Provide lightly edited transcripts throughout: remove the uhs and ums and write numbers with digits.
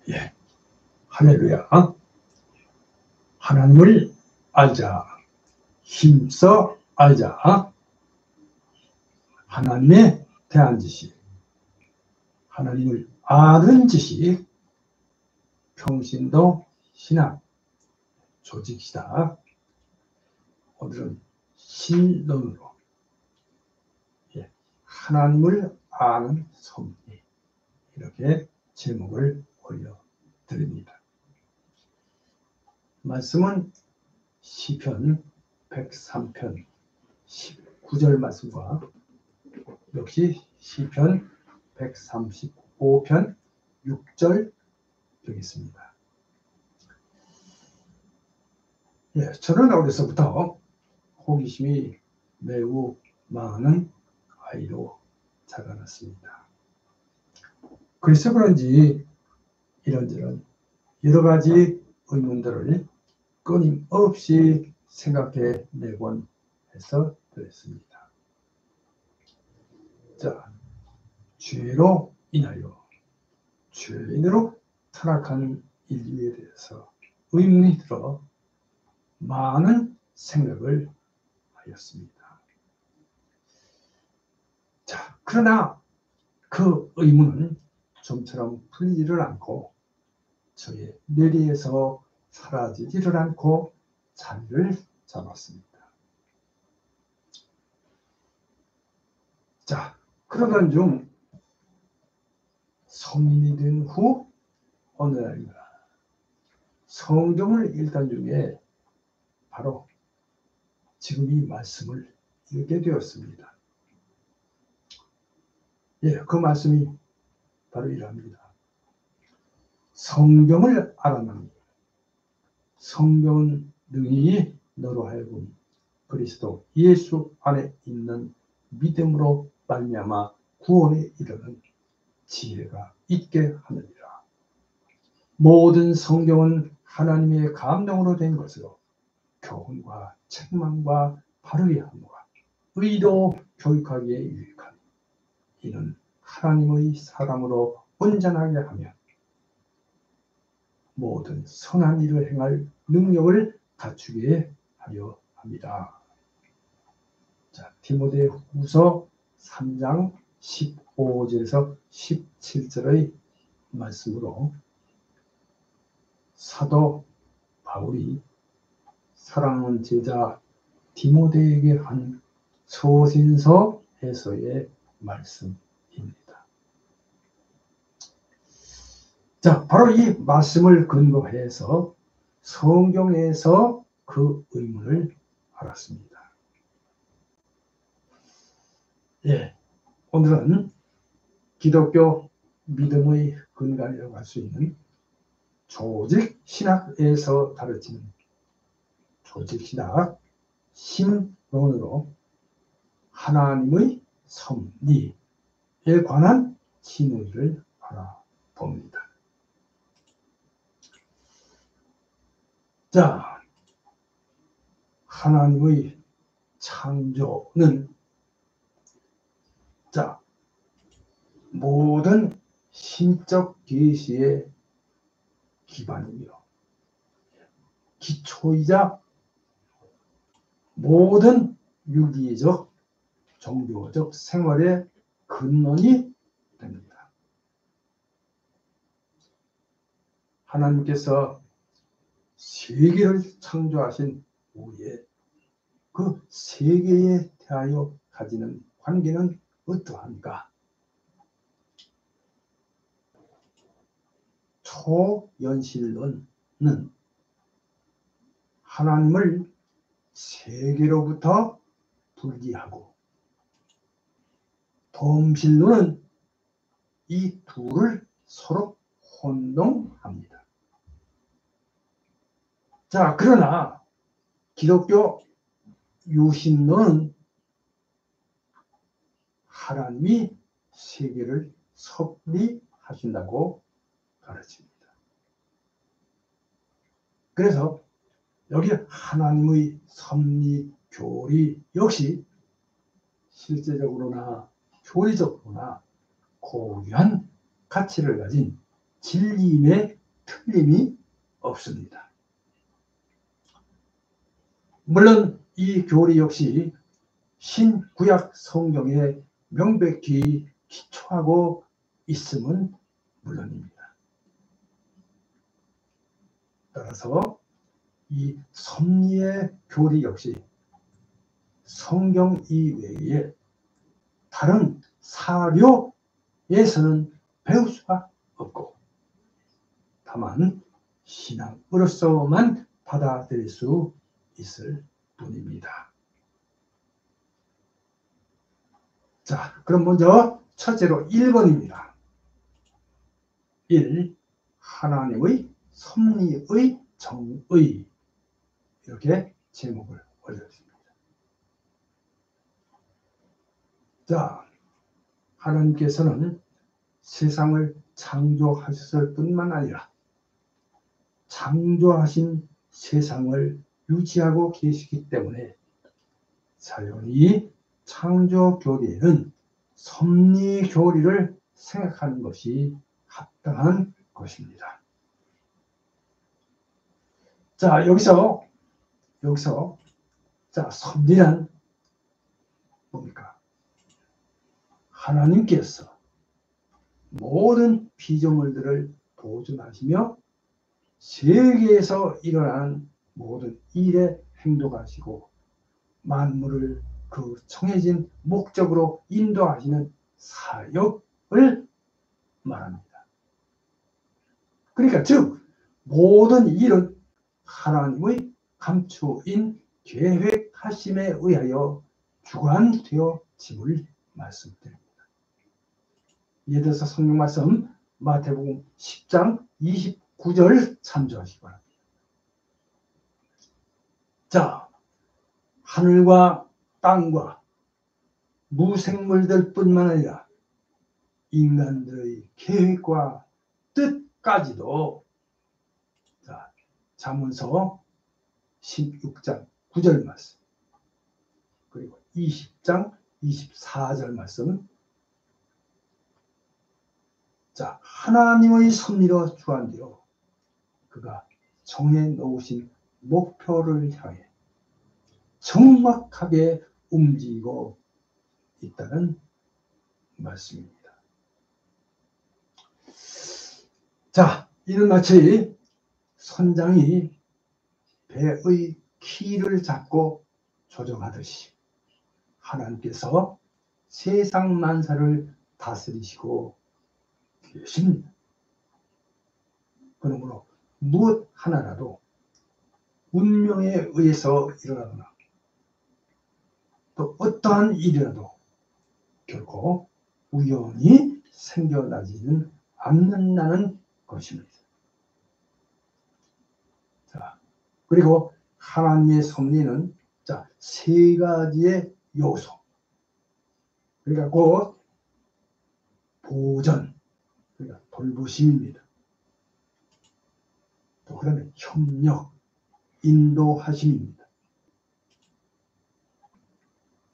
예, 할렐루야. 하나님을 알자. 힘써 알자. 하나님에 대한 지식, 하나님을 아는 지식, 평신도 신학, 조직시다. 오늘은 신론으로 하나님을 아는 섭리, 이렇게 제목을 올려드립니다. 말씀은 시편 103편 19절 말씀과 역시 시편 135편 6절 되겠습니다. 저는 어려서부터 호기심이 매우 많은 아이로 자라났습니다. 그래서 그런지 이런저런 여러 가지 의문들을 끊임없이 생각해 내곤 해서 그랬습니다. 자, 죄로 인하여 죄인으로 타락한 인류에 대해서 의문이 들어 많은 생각을 하였습니다. 자, 그러나 그 의문은 좀처럼 풀리지를 않고 저의 뇌리에서 사라지지를 않고 자리를 잡았습니다. 자, 그러던 중 성인이 된 후 어느 날인가 성경을 읽던 중에 바로 지금 이 말씀을 읽게 되었습니다. 그 말씀이 바로 이러합니다. 성경을 알아나니 성경은 능히 너로 하여금 그리스도 예수 안에 있는 믿음으로 말미암아 구원에 이르는 지혜가 있게 하느니라. 모든 성경은 하나님의 감동으로 된 것으로 교훈과 책망과 바르게 함과 의로 교육하기에 유익하니 이는 하나님의 사람으로 온전하게 하며 모든 선한 일을 행할 능력을 갖추게 하려 합니다. 자, 디모데후서 3장 15절에서 17절의 말씀으로 사도 바울이 사랑하는 제자 디모데에게 한 서신서에서의 말씀입니다. 자, 바로 이 말씀을 근거해서 성경에서 그 의문을 알았습니다. 오늘은 기독교 믿음의 근간이라고 할 수 있는 조직 신학에서 가르치는 조직 신학 신론으로 하나님의 섭리에 관한 진리를 알아봅니다. 자, 하나님의 창조는 모든 신적 계시의 기반이며 기초이자 모든 유기적, 종교적 생활의 근원이 됩니다. 하나님께서 세계를 창조하신 후에 그 세계에 대하여 가지는 관계는 어떠한가? 초연실론은 하나님을 세계로부터 분리하고 동실론은 이 둘을 서로 혼동합니다. 자, 그러나 기독교 유신론은 하나님이 세계를 섭리하신다고 가르칩니다. 그래서 여기 하나님의 섭리 교리 역시 실제적으로나 교리적으로나 고유한 가치를 가진 진리임에 틀림이 없습니다. 물론 이 교리 역시 신구약 성경에 명백히 기초하고 있음은 물론입니다. 따라서 이 섭리의 교리 역시 성경 이외에 다른 사료에서는 배울 수가 없고 다만 신앙으로서만 받아들일 수 있을 뿐입니다. 자, 그럼 먼저 첫째로 1번입니다. 1. 하나님의 섭리의 정의. 이렇게 제목을 올렸습니다. 자, 하나님께서는 세상을 창조하셨을 뿐만 아니라 창조하신 세상을 유지하고 계시기 때문에 자연히 창조 교리에는 섭리 교리를 생각하는 것이 합당한 것입니다. 자, 여기서 자, 섭리란 뭡니까? 하나님께서 모든 피조물들을 보존하시며 세계에서 일어나는 모든 일에 행동하시고 만물을 그 정해진 목적으로 인도하시는 사역을 말합니다. 그러니까 즉 모든 일은 하나님의 감추인 계획하심에 의하여 주관되어짐을 말씀드립니다. 예를 들어서 성경 말씀 마태복음 10장 29절 참조하시기 바랍니다. 자, 하늘과 땅과 무생물들 뿐만 아니라 인간들의 계획과 뜻까지도 자, 잠언서 16장 9절 말씀 그리고 20장 24절 말씀 자, 하나님의 섭리로 주관되어 그가 정해놓으신 목표를 향해 정확하게 움직이고 있다는 말씀입니다. 자, 이는 마치 선장이 배의 키를 잡고 조정하듯이 하나님께서 세상 만사를 다스리시고 계십니다. 그러므로 무엇 하나라도 운명에 의해서 일어나거나 또 어떠한 일이라도 결코 우연히 생겨나지는 않는다는 것입니다. 자, 그리고 하나님의 섭리는 자, 세 가지의 요소. 그러니까 곧 보전, 그러니까 돌보심입니다. 또 그다음에 협력, 인도하심입니다.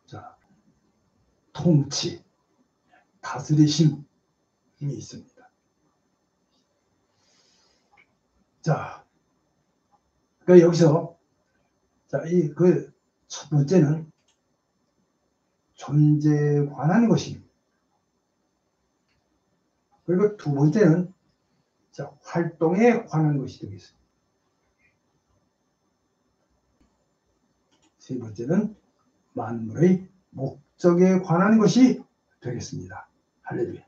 자, 통치, 다스리심이 있습니다. 자, 그러니까 여기서 자, 이 그 첫 번째는 존재에 관한 것입니다. 그리고 두 번째는 자, 활동에 관한 것이 되겠습니다. 세 번째는 만물의 목적에 관한 것이 되겠습니다. 할렐루야.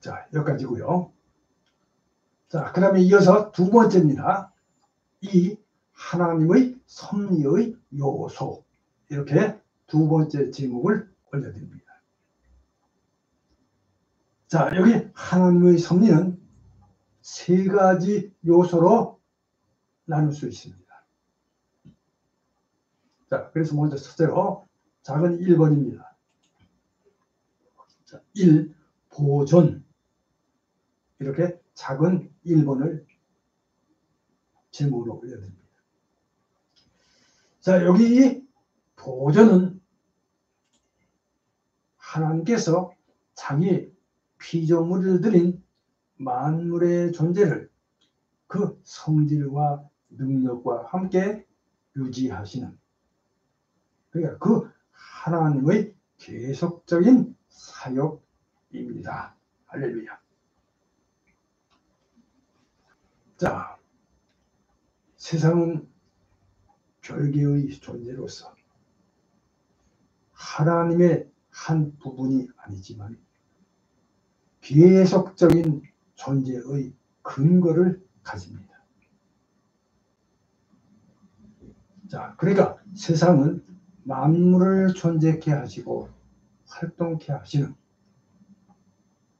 자, 여기까지고요. 자, 그 다음에 이어서 두 번째입니다. 이 하나님의 섭리의 요소. 이렇게 두 번째 제목을 올려드립니다. 자, 여기 하나님의 섭리는 세 가지 요소로 나눌 수 있습니다. 자, 그래서 먼저 첫째로 작은 1번입니다. 자, 1. 보존. 이렇게 작은 1번을 제목으로 올려드립니다. 자, 여기 이 보존은 하나님께서 자기 피조물들인 만물의 존재를 그 성질과 능력과 함께 유지하시는, 그러니까 그 하나님의 계속적인 사역입니다. 할렐루야. 자, 세상은 별개의 존재로서 하나님의 한 부분이 아니지만 계속적인 존재의 근거를 가집니다. 자, 그러니까 세상은 만물을 존재케 하시고 활동케 하시는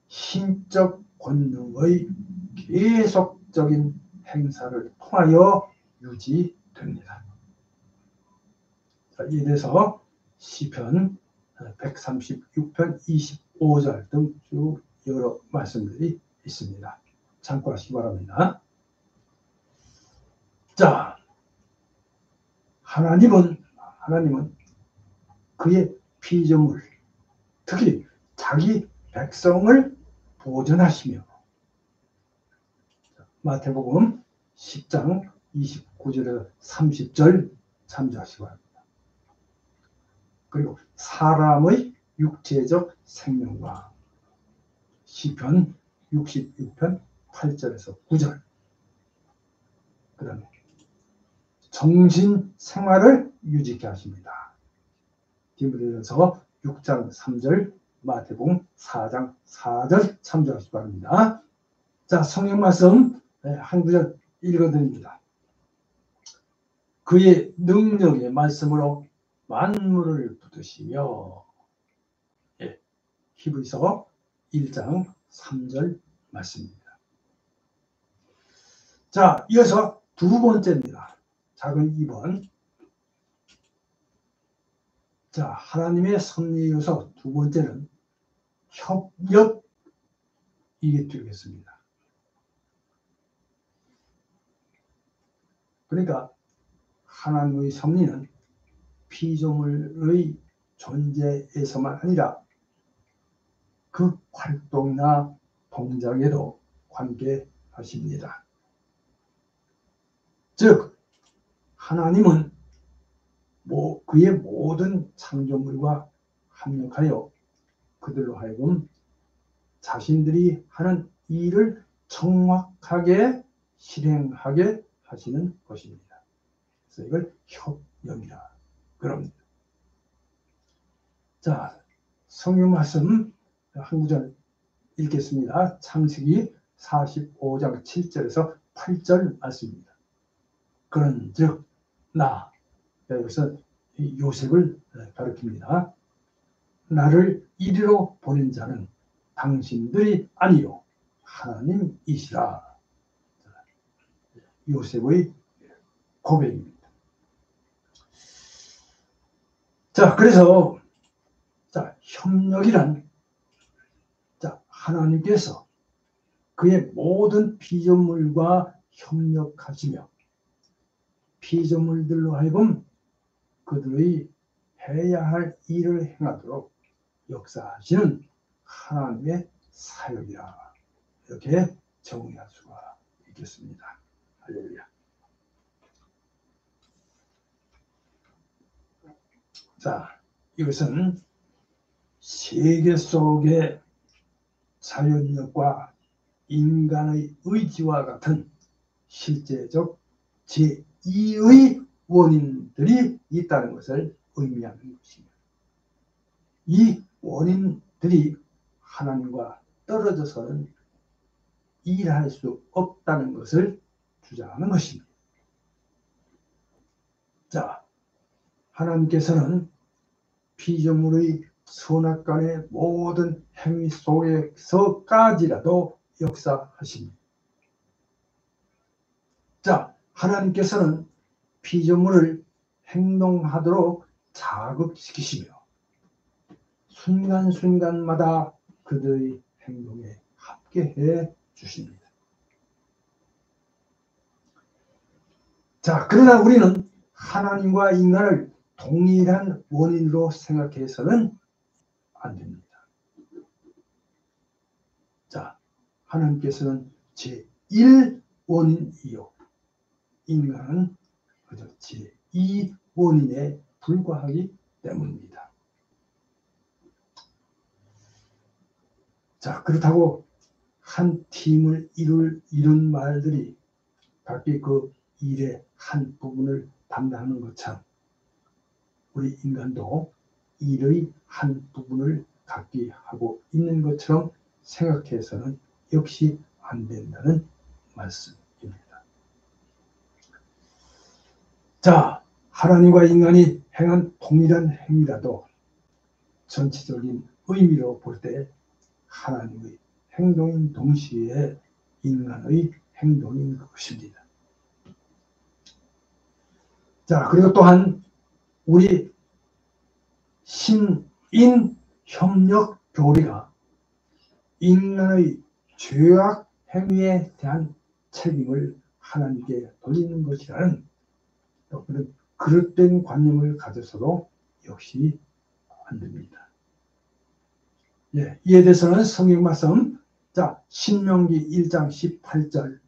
신적 권능의 계속적인 행사를 통하여 유지됩니다. 자, 이에 대해서 시편 136편 25절 등 쭉 여러 말씀들이 있습니다. 참고하시기 바랍니다. 자, 하나님은 그의 피조물, 특히 자기 백성을 보존하시며, 마태복음 10장 29절에서 30절 참조하시기 바랍니다. 그리고 사람의 육체적 생명과 시편 66편 8절에서 9절, 그 다음에 정신 생활을 유지케 하십니다. 디모데전서 6장 3절, 마태복음 4장 4절 참조하시기 바랍니다. 자, 성경 말씀 한 구절 읽어드립니다. 그의 능력의 말씀으로 만물을 붙드시며, 히브리서 1장 3절 말씀입니다. 자, 이어서 두 번째입니다. 작은 2번. 자, 하나님의 섭리 요소 두 번째는 협력이 되겠습니다. 그러니까 하나님의 섭리는 피조물의 존재에서만 아니라 그 활동이나 동작에도 관계하십니다. 즉, 하나님은 그의 모든 창조물과 합력하여 그들로 하여금 자신들이 하는 일을 정확하게 실행하게 하시는 것입니다. 그래서 이걸 협력이라 그럽니다. 자, 성경 말씀 한 구절 읽겠습니다. 창세기 45장 7절에서 8절 말씀입니다. 그런즉 나, 여기서 요셉을 가리킵니다. 나를 이리로 보낸 자는 당신들이 아니요 하나님이시라. 요셉의 고백입니다. 자, 그래서 협력이란, 하나님께서 그의 모든 피조물과 협력하시며 피조물들로 하여금 그들의 해야 할 일을 행하도록 역사하시는 하나님의 사역이라, 이렇게 정의할 수가 있겠습니다. 할렐루야. 자, 이것은 세계 속의 자연력과 인간의 의지와 같은 실제적 제2의 원인들이 있다는 것을 의미하는 것입니다. 이 원인들이 하나님과 떨어져서는 일할 수 없다는 것을 주장하는 것입니다. 자, 하나님께서는 피조물의 선악간의 모든 행위 속에서까지라도 역사하십니다. 자, 하나님께서는 피조물을 행동하도록 자극시키시며 순간순간마다 그들의 행동에 함께해 주십니다. 자, 그러나 우리는 하나님과 인간을 동일한 원인으로 생각해서는 안 됩니다. 자, 하나님께서는 제1원인이요. 인간은 그저 제2원인에 불과하기 때문입니다. 자, 그렇다고 한 팀을 이룬 말들이 각기 그 일의 한 부분을 담당하는 것처럼 우리 인간도 일의 한 부분을 각기 하고 있는 것처럼 생각해서는 역시 안 된다는 말씀입니다. 자, 하나님과 인간이 행한 동일한 행위라도 전체적인 의미로 볼 때 하나님의 행동인 동시에 인간의 행동인 것입니다. 자, 그리고 또한 우리 신인협력교리가 인간의 죄악 행위에 대한 책임을 하나님께 돌리는 것이라는 또 그런 그릇된 관념을 가져서도 역시 안 됩니다. 예, 이에 대해서는 성경 말씀, 자, 신명기 1장 18절,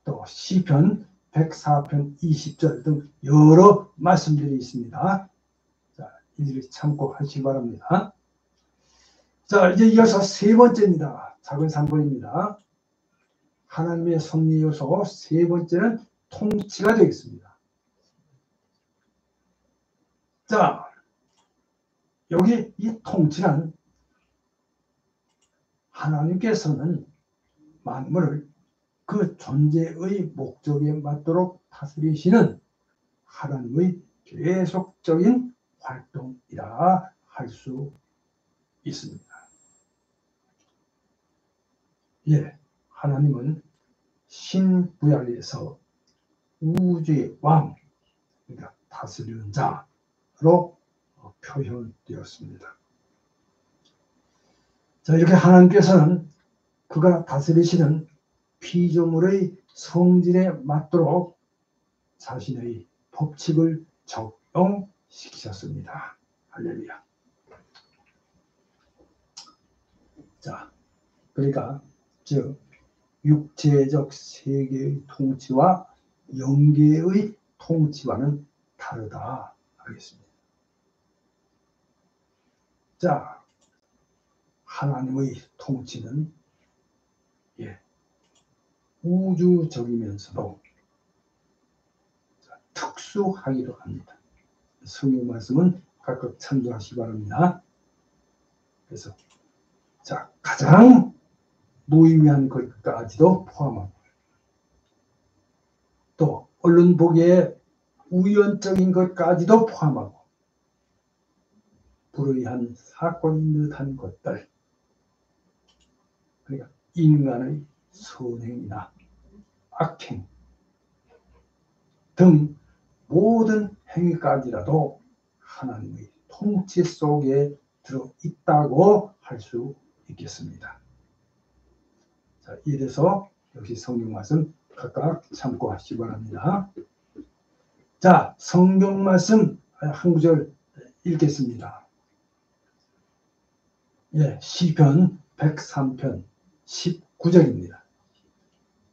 또 시편 104편 20절 등 여러 말씀들이 있습니다. 자, 이들을 참고하시기 바랍니다. 자, 이제 이어서 세 번째입니다. 작은 3번입니다. 하나님의 섭리 요소 세 번째는 통치가 되겠습니다. 자, 여기 이 통치란 하나님께서는 만물을 그 존재의 목적에 맞도록 다스리시는 하나님의 계속적인 활동이라 할 수 있습니다. 예, 하나님은 신구약에서 우주의 왕, 그러니까 다스리는 자로 표현되었습니다. 자, 이렇게 하나님께서는 그가 다스리시는 피조물의 성질에 맞도록 자신의 법칙을 적용시키셨습니다. 할렐루야. 자, 그러니까 즉 육체적 세계의 통치와 영계의 통치와는 다르다 하겠습니다. 자, 하나님의 통치는 우주적이면서도 특수하기도 합니다. 성경 말씀은 각각 참조하시기 바랍니다. 그래서 자, 가장 무의미한 것까지도 포함하고 또 언론 보기에 우연적인 것까지도 포함하고 불의한 사건인 듯한 것들, 그러니까 인간의 선행이나 악행 등 모든 행위까지라도 하나님의 통치 속에 들어있다고 할 수 있겠습니다. 자, 이래서 역시 성경 말씀 각각 참고하시기 바랍니다. 자, 성경 말씀 한 구절 읽겠습니다. 예, 시편 103편 19절입니다.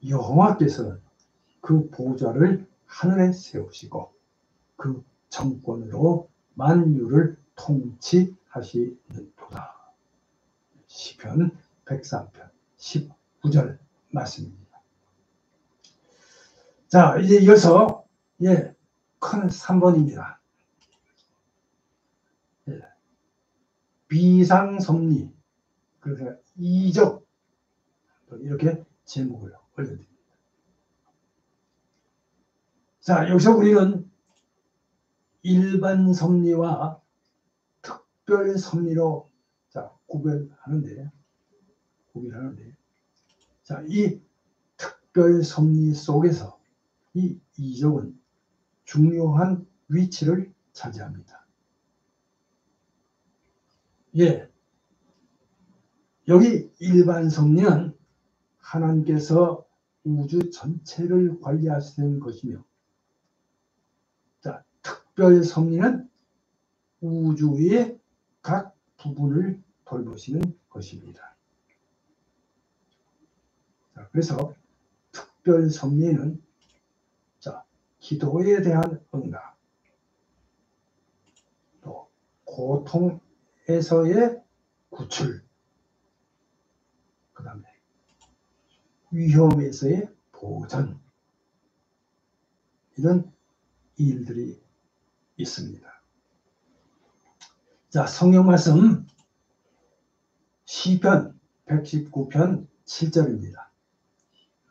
여호와께서는 그 보좌를 하늘에 세우시고 그 정권으로 만유를 통치하시는도다. 시편 103편 19절 말씀입니다. 자, 이제 이어서 큰 3번입니다. 비상섭리, 그래서 이적, 이렇게 제목을 올려드립니다. 자, 여기서 우리는 일반 섭리와 특별 섭리로 구별하는데, 자, 이 특별 섭리 속에서 이 이적은 중요한 위치를 차지합니다. 예, 여기 일반 섭리는 하나님께서 우주 전체를 관리하시는 것이며, 자, 특별 섭리는 우주의 각 부분을 돌보시는 것입니다. 자, 그래서 특별 섭리는 자, 기도에 대한 응답, 또 고통에서의 구출, 그 다음에 위험에서의 보전, 이런 일들이 있습니다. 자, 성경 말씀 시편 119편 7절입니다.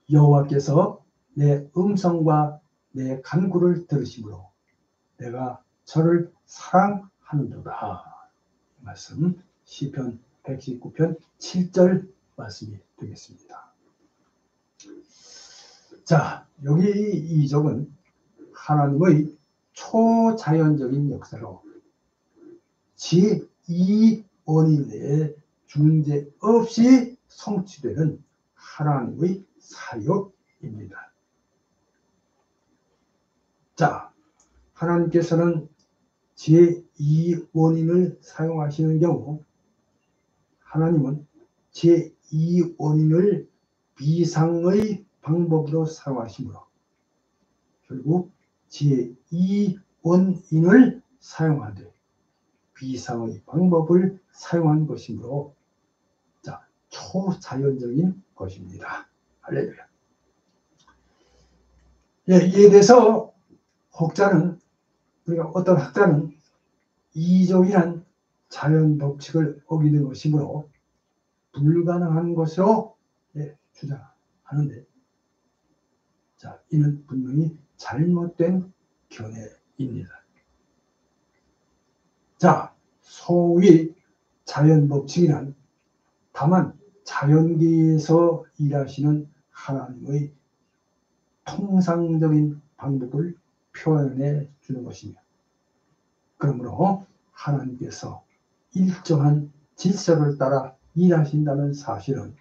여호와께서 내 음성과 내 간구를 들으심으로 내가 저를 사랑하는도다. 말씀 시편 119편 7절 말씀이 되겠습니다. 자, 여기 이 이적은 하나님의 초자연적인 역사로 제2원인의 중재 없이 성취되는 하나님의 사역입니다. 자, 하나님께서는 제2원인을 사용하시는 경우 하나님은 제2원인을 비상의 방법으로 사용하시므로 결국 제2원인을 사용하되 비상의 방법을 사용한 것이므로 자, 초자연적인 것입니다. 할렐루야. 예, 이에 대해서 우리가 어떤 학자는 이적이란 자연 법칙을 어기는 것이므로 불가능한 것으로 주장하는데, 자, 이는 분명히 잘못된 견해입니다. 자, 소위 자연 법칙이란 다만 자연계에서 일하시는 하나님의 통상적인 방법을 표현해 주는 것이며, 그러므로 하나님께서 일정한 질서를 따라 일하신다는 사실은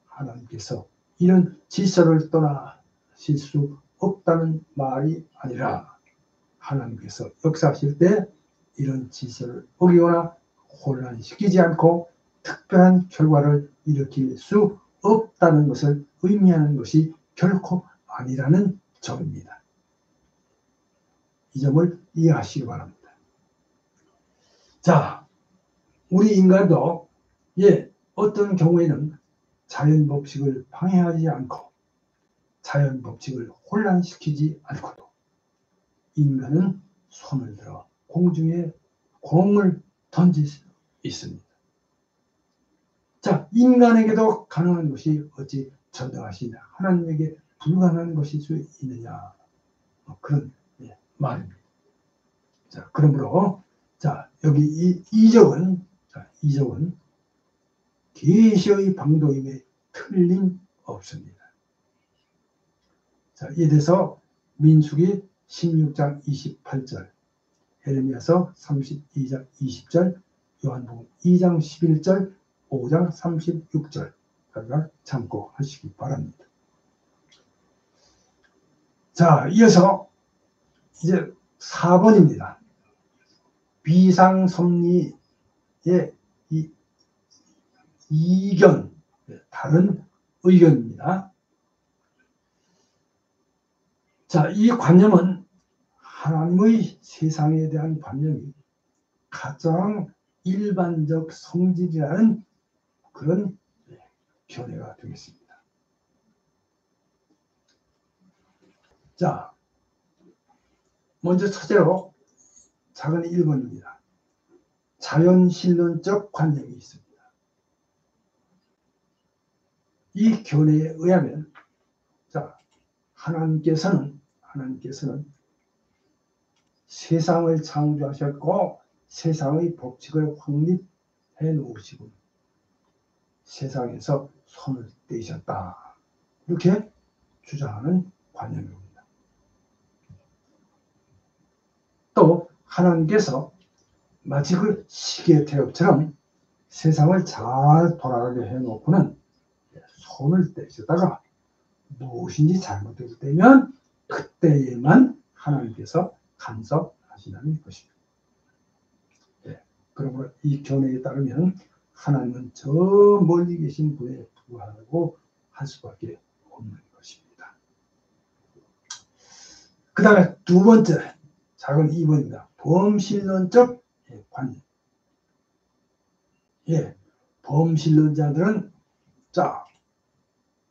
하나님께서 이런 질서를 떠나실 수 없다는 말이 아니라 하나님께서 역사하실 때 이런 질서를 어기거나 혼란시키지 않고 특별한 결과를 일으킬 수 없다는 것을 의미하는 것이 결코 아니라는 점입니다. 이 점을 이해하시기 바랍니다. 자, 우리 인간도 어떤 경우에는 자연 법칙을 방해하지 않고 자연 법칙을 혼란시키지 않고도 인간은 손을 들어 공중에 공을 던질 수 있습니다. 자, 인간에게도 가능한 것이 어찌 전능하신 하나님에게 불가능한 것일 수 있느냐, 그런 말입니다. 자, 그러므로 자, 여기 이 이적은 계시의 방도임에 틀림없습니다. 자, 이에 대해서 민수기 16장 28절, 에레미야서 32장 20절, 요한복음 2장 11절, 5장 36절 참고하시기 바랍니다. 자, 이어서 이제 4번입니다. 비상섭리의 이 이견, 다른 의견입니다. 자, 이 관념은 하나님의 세상에 대한 관념이 가장 일반적 성질이라는 그런 견해가 되겠습니다. 자, 먼저 첫째로 작은 1번입니다. 자연신론적 관념이 있습니다. 이 견해에 의하면 자, 하나님께서는 세상을 창조하셨고 세상의 법칙을 확립해 놓으시고 세상에서 손을 떼셨다, 이렇게 주장하는 관념입니다. 또 하나님께서 마치 그 시계태엽처럼 세상을 잘 돌아가게 해놓고는 손을 떼시다가 무엇인지 잘못될 때면 그때에만 하나님께서 간섭하시는 것입니다. 그러므로 이 견해에 따르면 하나님은 저 멀리 계신 분에 불과하고 할 수밖에 없는 것입니다. 그 다음에 두 번째, 작은 2번입니다. 범신론적 관념. 범신론자들은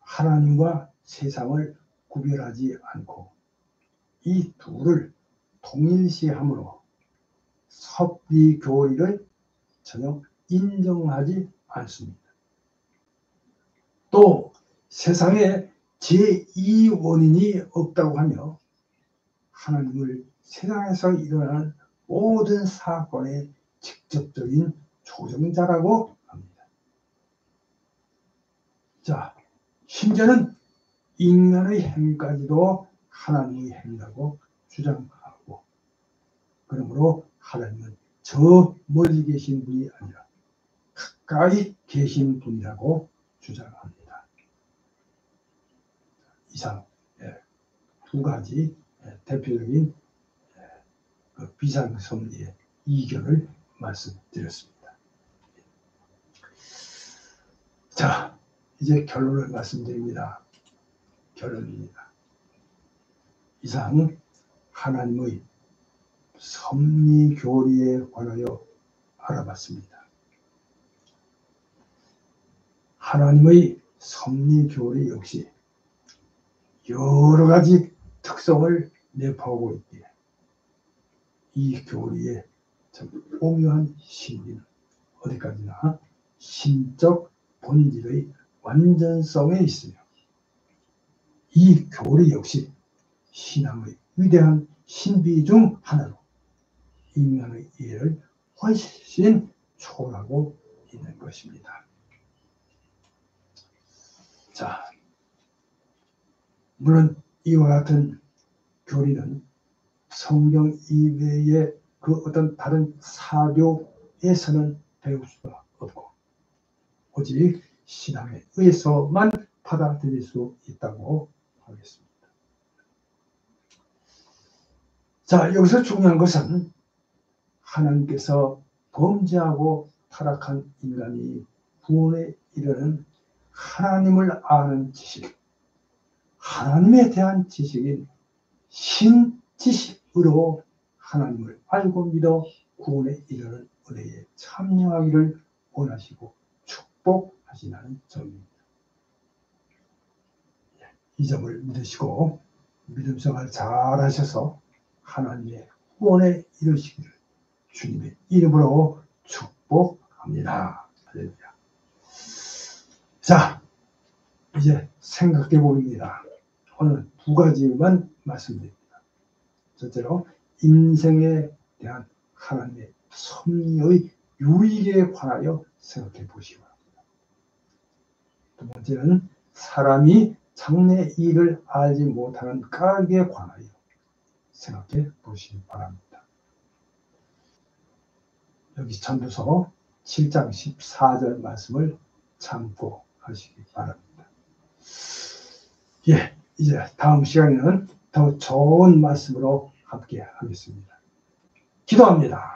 하나님과 세상을 구별하지 않고 이 둘을 동일시함으로 섭리 교리를 전혀 인정하지 않습니다. 또 세상에 제2원인이 없다고 하며 하나님을 세상에서 일어나는 모든 사건의 직접적인 조정자라고 합니다. 심지어는 인간의 행까지도 하나님의 행이라고 주장하고, 그러므로 하나님은 저 멀리 계신 분이 아니라 가까이 계신 분이라고 주장합니다. 이상 두 가지 대표적인 비상섭리의 이견을 말씀드렸습니다. 이제 결론을 말씀드립니다. 결론입니다. 이상 하나님의 섭리 교리에 관하여 알아봤습니다. 하나님의 섭리 교리 역시 여러 가지 특성을 내포하고 있기에 이 교리의 참 오묘한 신비는 어디까지나 신적 본질의 완전성에 있으며, 이 교리 역시 신앙의 위대한 신비 중 하나로 인간의 이해를 훨씬 초월하고 있는 것입니다. 물론 이와 같은 교리는 성경 이외의 그 어떤 다른 사료에서는 배울 수가 없고 오직 신앙에 의해서만 받아들일 수 있다고 하겠습니다. 여기서 중요한 것은 하나님께서 범죄하고 타락한 인간이 구원에 이르는 하나님을 아는 지식, 하나님에 대한 지식인 신지식으로 하나님을 알고 믿어 구원에 이르는 은혜에 참여하기를 원하시고 축복하시는 점입니다. 이 점을 믿으시고 믿음 생활 잘 하셔서 하나님의 구원에 이르시기를 주님의 이름으로 축복합니다. 할렐루야. 이제 생각해 봅니다. 오늘 두 가지만 말씀드립니다. 첫째로 인생에 대한 하나님의 섭리의 유익에 관하여 생각해 보시기 바랍니다. 두 번째는 사람이 장래 일을 알지 못하는 까닭에 관하여 생각해 보시기 바랍니다. 여기 전도서 7장 14절 말씀을 참고하시기 바랍니다. 이제 다음 시간에는 더 좋은 말씀으로 함께 하겠습니다. 기도합니다.